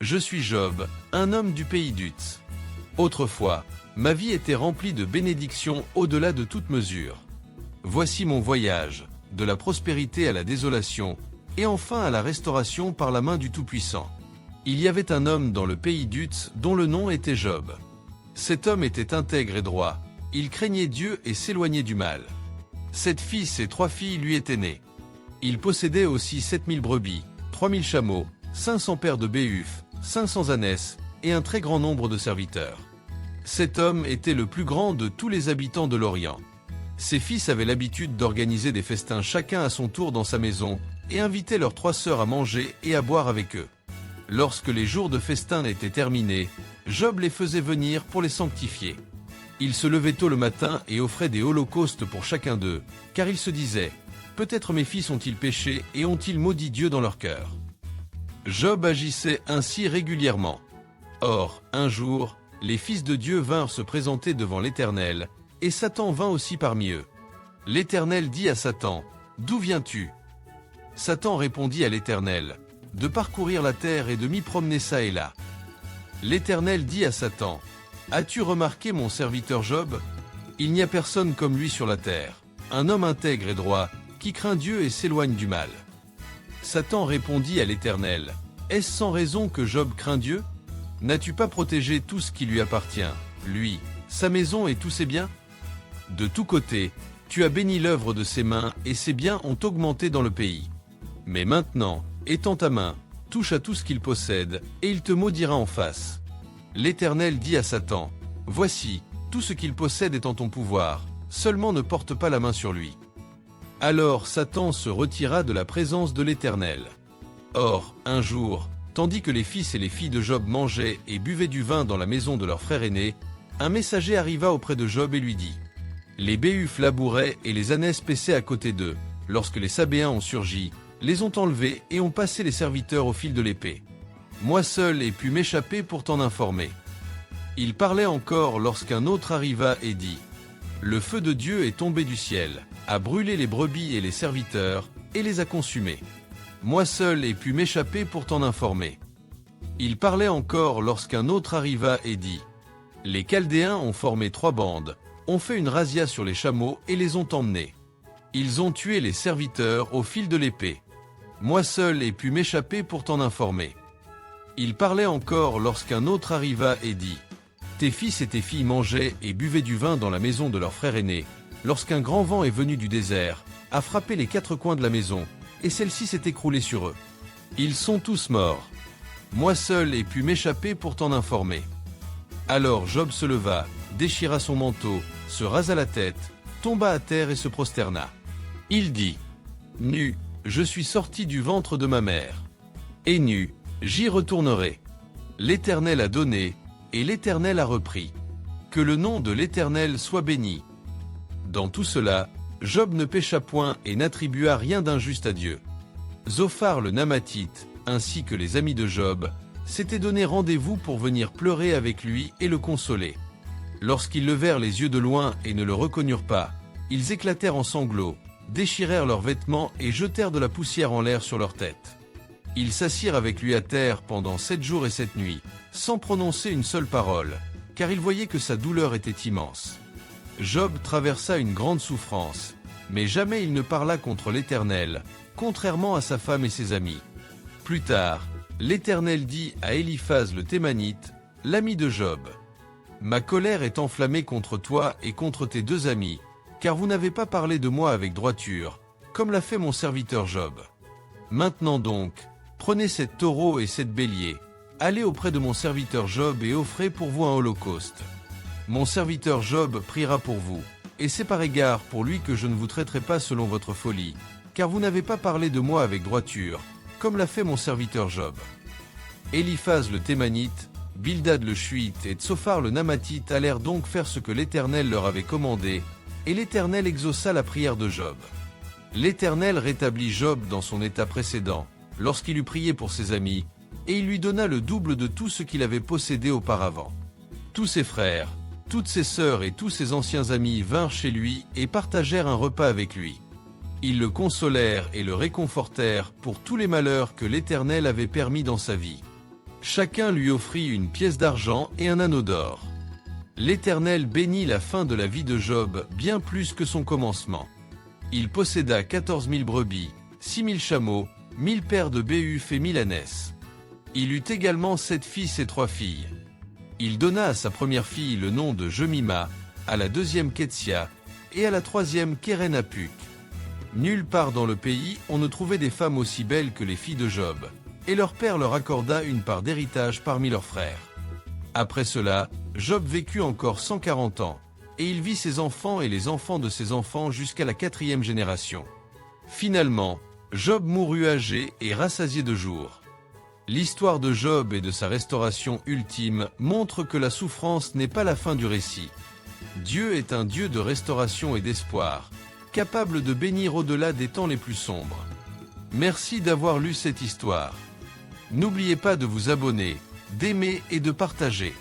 Je suis Job, un homme du pays d'Uz. Autrefois, ma vie était remplie de bénédictions au-delà de toute mesure. Voici mon voyage, de la prospérité à la désolation, et enfin à la restauration par la main du Tout-Puissant. Il y avait un homme dans le pays d'Uz dont le nom était Job. Cet homme était intègre et droit, il craignait Dieu et s'éloignait du mal. 7 fils et 3 filles lui étaient nés. Il possédait aussi 7000 brebis, 3000 chameaux, 500 paires de béhufs, 500 ânesses, et un très grand nombre de serviteurs. Cet homme était le plus grand de tous les habitants de l'Orient. Ses fils avaient l'habitude d'organiser des festins chacun à son tour dans sa maison, et invitaient leurs 3 sœurs à manger et à boire avec eux. Lorsque les jours de festin étaient terminés, Job les faisait venir pour les sanctifier. Il se levait tôt le matin et offrait des holocaustes pour chacun d'eux, car il se disait « Peut-être mes fils ont-ils péché et ont-ils maudit Dieu dans leur cœur ?» Job agissait ainsi régulièrement. Or, un jour, les fils de Dieu vinrent se présenter devant l'Éternel, et Satan vint aussi parmi eux. L'Éternel dit à Satan, « D'où viens-tu » Satan répondit à l'Éternel, « De parcourir la terre et de m'y promener çà et là. » L'Éternel dit à Satan, « As-tu remarqué mon serviteur Job? Il n'y a personne comme lui sur la terre, un homme intègre et droit, qui craint Dieu et s'éloigne du mal. » Satan répondit à l'Éternel, « Est-ce sans raison que Job craint Dieu? N'as-tu pas protégé tout ce qui lui appartient, lui, sa maison et tous ses biens? De tous côtés, tu as béni l'œuvre de ses mains et ses biens ont augmenté dans le pays. Mais maintenant, étends ta main, touche à tout ce qu'il possède, et il te maudira en face. » L'Éternel dit à Satan, « Voici, tout ce qu'il possède est en ton pouvoir, seulement ne porte pas la main sur lui. » Alors Satan se retira de la présence de l'Éternel. Or, un jour, tandis que les fils et les filles de Job mangeaient et buvaient du vin dans la maison de leur frère aîné, un messager arriva auprès de Job et lui dit « Les béhufs labouraient et les ânesses paissaient à côté d'eux, lorsque les Sabéens ont surgi, les ont enlevés et ont passé les serviteurs au fil de l'épée. Moi seul ai pu m'échapper pour t'en informer. » Il parlait encore lorsqu'un autre arriva et dit « Le feu de Dieu est tombé du ciel, a brûlé les brebis et les serviteurs, et les a consumés. Moi seul ai pu m'échapper pour t'en informer. » Il parlait encore lorsqu'un autre arriva et dit « Les Chaldéens ont formé 3 bandes, ont fait une razzia sur les chameaux et les ont emmenés. Ils ont tué les serviteurs au fil de l'épée. Moi seul ai pu m'échapper pour t'en informer. » Il parlait encore lorsqu'un autre arriva et dit « Tes fils et tes filles mangeaient et buvaient du vin dans la maison de leur frère aîné, lorsqu'un grand vent est venu du désert, a frappé les 4 coins de la maison, et celle-ci s'est écroulée sur eux. Ils sont tous morts. Moi seul ai pu m'échapper pour t'en informer. » Alors Job se leva, déchira son manteau, se rasa la tête, tomba à terre et se prosterna. Il dit « Nu, je suis sorti du ventre de ma mère. Et nu, j'y retournerai. L'Éternel a donné, et l'Éternel a repris. Que le nom de l'Éternel soit béni. » Dans tout cela, Job ne pécha point et n'attribua rien d'injuste à Dieu. Zophar le Naamathite, ainsi que les amis de Job, s'étaient donné rendez-vous pour venir pleurer avec lui et le consoler. Lorsqu'ils levèrent les yeux de loin et ne le reconnurent pas, ils éclatèrent en sanglots, déchirèrent leurs vêtements et jetèrent de la poussière en l'air sur leur tête. Ils s'assirent avec lui à terre pendant 7 jours et 7 nuits, sans prononcer une seule parole, car ils voyaient que sa douleur était immense. Job traversa une grande souffrance, mais jamais il ne parla contre l'Éternel, contrairement à sa femme et ses amis. Plus tard, l'Éternel dit à Éliphaz le Thémanite, l'ami de Job, « Ma colère est enflammée contre toi et contre tes 2 amis, car vous n'avez pas parlé de moi avec droiture, comme l'a fait mon serviteur Job. Maintenant donc, prenez 7 taureaux et 7 béliers, allez auprès de mon serviteur Job et offrez pour vous un holocauste. Mon serviteur Job priera pour vous, et c'est par égard pour lui que je ne vous traiterai pas selon votre folie, car vous n'avez pas parlé de moi avec droiture, comme l'a fait mon serviteur Job. » Éliphaz le Thémanite, Bildad le Shuhite et Tsophar le Naamathite allèrent donc faire ce que l'Éternel leur avait commandé, et l'Éternel exauça la prière de Job. L'Éternel rétablit Job dans son état précédent, lorsqu'il eut prié pour ses amis, et il lui donna le double de tout ce qu'il avait possédé auparavant. Tous ses frères, toutes ses sœurs et tous ses anciens amis vinrent chez lui et partagèrent un repas avec lui. Ils le consolèrent et le réconfortèrent pour tous les malheurs que l'Éternel avait permis dans sa vie. Chacun lui offrit une pièce d'argent et un anneau d'or. L'Éternel bénit la fin de la vie de Job bien plus que son commencement. Il posséda 14 000 brebis, 6 000 chameaux, 1000 paires de béhufs et 1000 ânesses. Il eut également 7 fils et 3 filles. Il donna à sa première fille le nom de Jemima, à la deuxième Ketsia, et à la troisième Kérénapuk. Nulle part dans le pays on ne trouvait des femmes aussi belles que les filles de Job, et leur père leur accorda une part d'héritage parmi leurs frères. Après cela, Job vécut encore 140 ans, et il vit ses enfants et les enfants de ses enfants jusqu'à la 4e génération. Finalement, Job mourut âgé et rassasié de jours. L'histoire de Job et de sa restauration ultime montre que la souffrance n'est pas la fin du récit. Dieu est un Dieu de restauration et d'espoir, capable de bénir au-delà des temps les plus sombres. Merci d'avoir lu cette histoire. N'oubliez pas de vous abonner, d'aimer et de partager.